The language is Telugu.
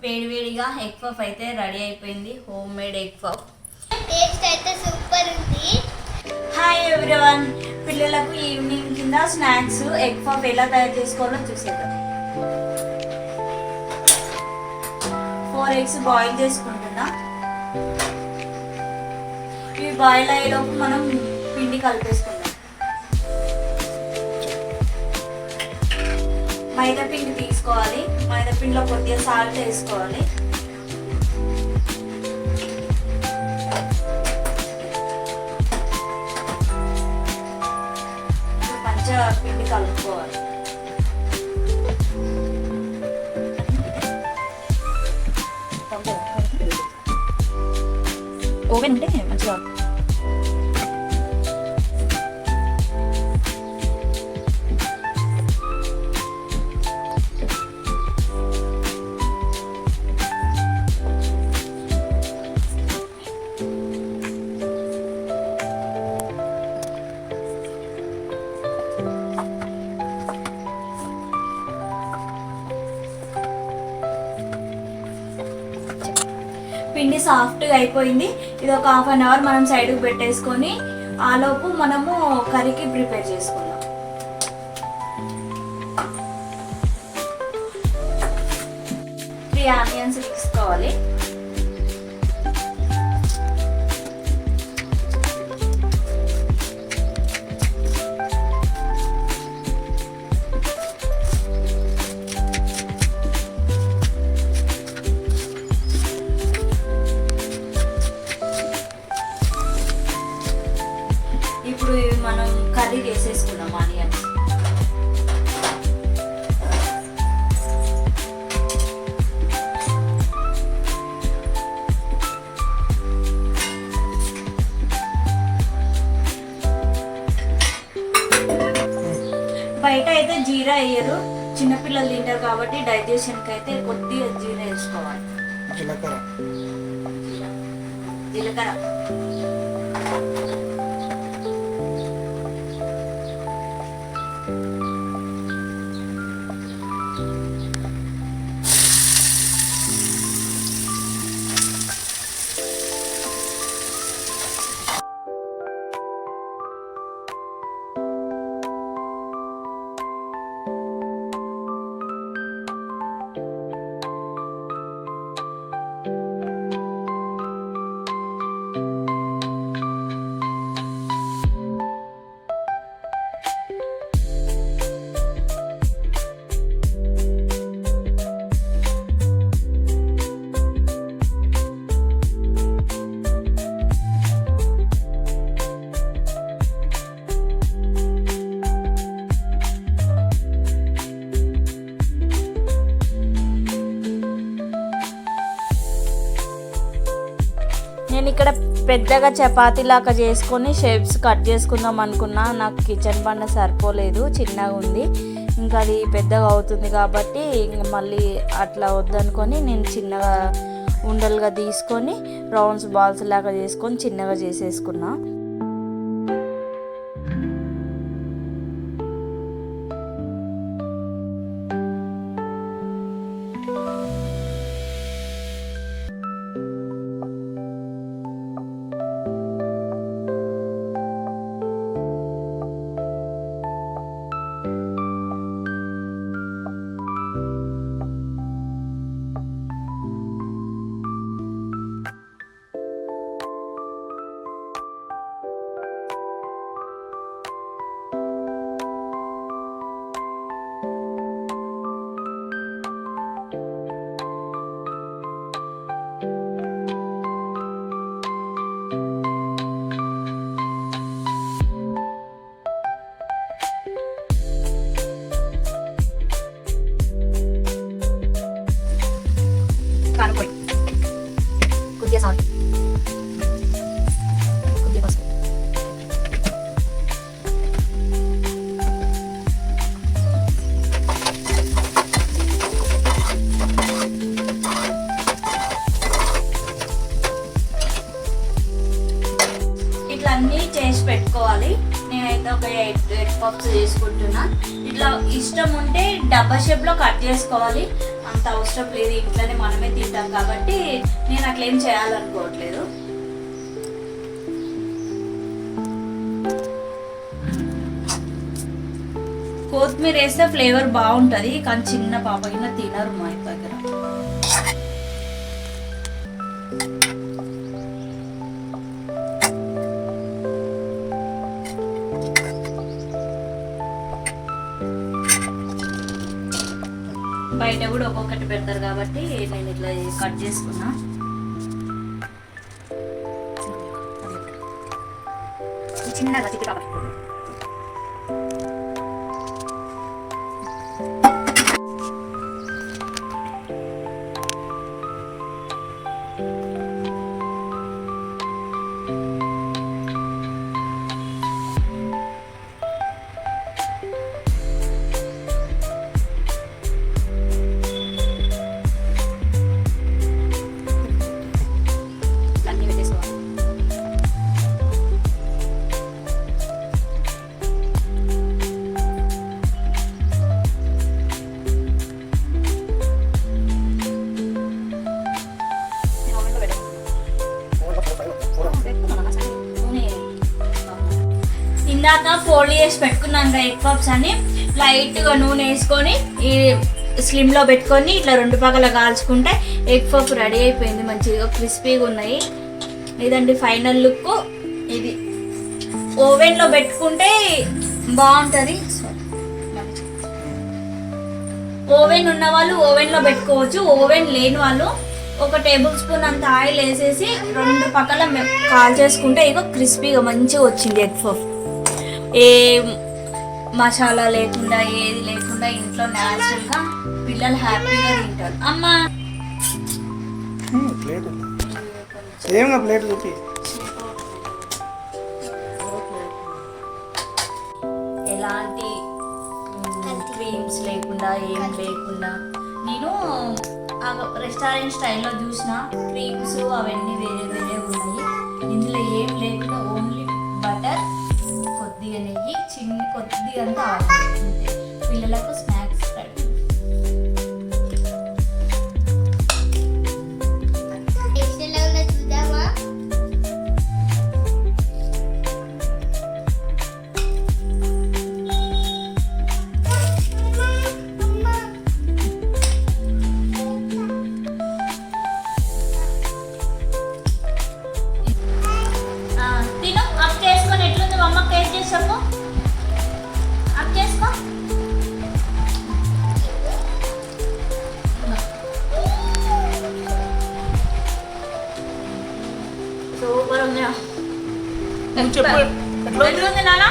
వేడివేడిగా ఎగ్ పఫ్ అయితే రెడీ అయిపోయింది. Home made egg puff. Taste అయితే సూపర్ ఉంది. హాయ్ ఎవ్రీవన్, పిల్లలకు ఈవినింగ్ కింద స్నాక్స్ ఎగ్ పఫ్ ఎలా తయారు చేసుకోవాలో చూసేద్దాం. 4 eggs బాయిల్ చేసుకుంటున్నా. ఇవి బాయిల్ అయ్యేలోపు మనం పిండి కలిపేసుకుందాం. మైదా పిండి తీసుకోవాలి. మైదా పిండిలో కొద్దిగా సాల్ట్ వేసుకోవాలి. మంచిగా పిండి కలుపుకోవాలి. ఓవెన్ ఉంటే మంచిగా పిండి సాఫ్ట్గా అయిపోయింది. ఇది ఒక 1/2 అవర్ మనం సైడ్కి పెట్టేసుకొని ఆలోపు మనము కర్రీకి ప్రిపేర్ చేసుకుందాం. ఆనియన్స్ తీసుకోవాలి. ఇప్పుడు మనం కర్రీ వేసేసుకున్నాం. ఆనియన్స్ బయట అయితే జీరా వేయరు, చిన్నపిల్లలు తింటారు కాబట్టి డైజెషన్కి అయితే కొద్దిగా జీరా వేసుకోవాలి. జీలకర్ర నేను ఇక్కడ పెద్దగా చపాతీ లాగా చేసుకొని షేప్స్ కట్ చేసుకుందాం అనుకున్నా. నాకు కిచెన్ బండ సరిపోలేదు, చిన్నగా ఉంది. ఇంకా అది పెద్దగా అవుతుంది కాబట్టి మళ్ళీ అట్లా వద్దనుకొని నేను చిన్నగా ఉండలుగా తీసుకొని రౌండ్స్ బాల్స్ లాగా చేసుకొని చిన్నగా చేసేసుకున్నా. కారపొడి, కొద్దిగా సాల్ట్, కొద్దిగా పసుపు, ఇట్లా అన్నీ చేసి పెట్టుకోవాలి. నేనైతే ఒక 8 పఫ్స్ చేసుకుంటున్నా. ఇట్లా ఇష్టం ఉంటే డబ్బా షేప్లో కట్ చేసుకోవాలి. అంత అవసరం లేదు, ఇంట్లోనే మనమే తింటాం కాబట్టి నేను అట్లా ఏం చేయాలనుకోవట్లేదు. కొత్తిమీర వేస్తే ఫ్లేవర్ బాగుంటుంది, కానీ చిన్న పాప కింద తినరు మా ఇంటి దగ్గర. బయట కూడా ఒక్కొక్కటి పెడతారు కాబట్టి నేను ఇట్లా కట్ చేసుకున్నా. చిన్నగా చిట్టి కాబట్టి ఇందాక ఫోల్డ్ చేసి పెట్టుకున్నాక ఎగ్ పఫ్స్ అని లైట్గా నూనె వేసుకొని ఈ స్లిమ్లో పెట్టుకొని ఇట్లా 2 పక్కల కాల్చుకుంటే ఎగ్ పఫ్ రెడీ అయిపోయింది. మంచిగా క్రిస్పీగా ఉన్నాయి. ఇదండి ఫైనల్ లుక్. ఇది ఓవెన్లో పెట్టుకుంటే బాగుంటుంది. ఓవెన్ ఉన్న వాళ్ళు ఓవెన్లో పెట్టుకోవచ్చు, ఓవెన్ లేని వాళ్ళు 1 టేబుల్ స్పూన్ అంత ఆయిల్ వేసేసి 2 పక్కల కాల్ చేసుకుంటే ఇక క్రిస్పీగా మంచిగా వచ్చింది ఎగ్ పఫ్. ఏ మసాలా లేకుండా ఏది లేకుండా ఇంట్లో న్యాచురల్గా పిల్లలు హ్యాపీగా తింటారు. అమ్మా ప్లేట్ చూపి. ఎలాంటి క్రీమ్స్ లేకుండా ఏం లేకుండా నేను రెస్టారెంట్ స్టైల్లో చూసిన క్రీమ్స్ అవన్నీ వేరే వేరే ఉన్నాయి. ఇందులో ఏం లేకుండా ఓన్లీ బటర్, కొద్దిగా నెయ్యి, కొద్దిగా అంతా ఆయిల్, పిల్లలకు స్నాక్స్ రెడీ. చూద్దామా? తిను అప్ చేసుకొని ఎట్లుంది మా అమ్మ టేస్ట్ చేసాము. అప్ చేసుకో. సూపర్ ఉంది. చెప్పు ఎట్లుంది నాన్న?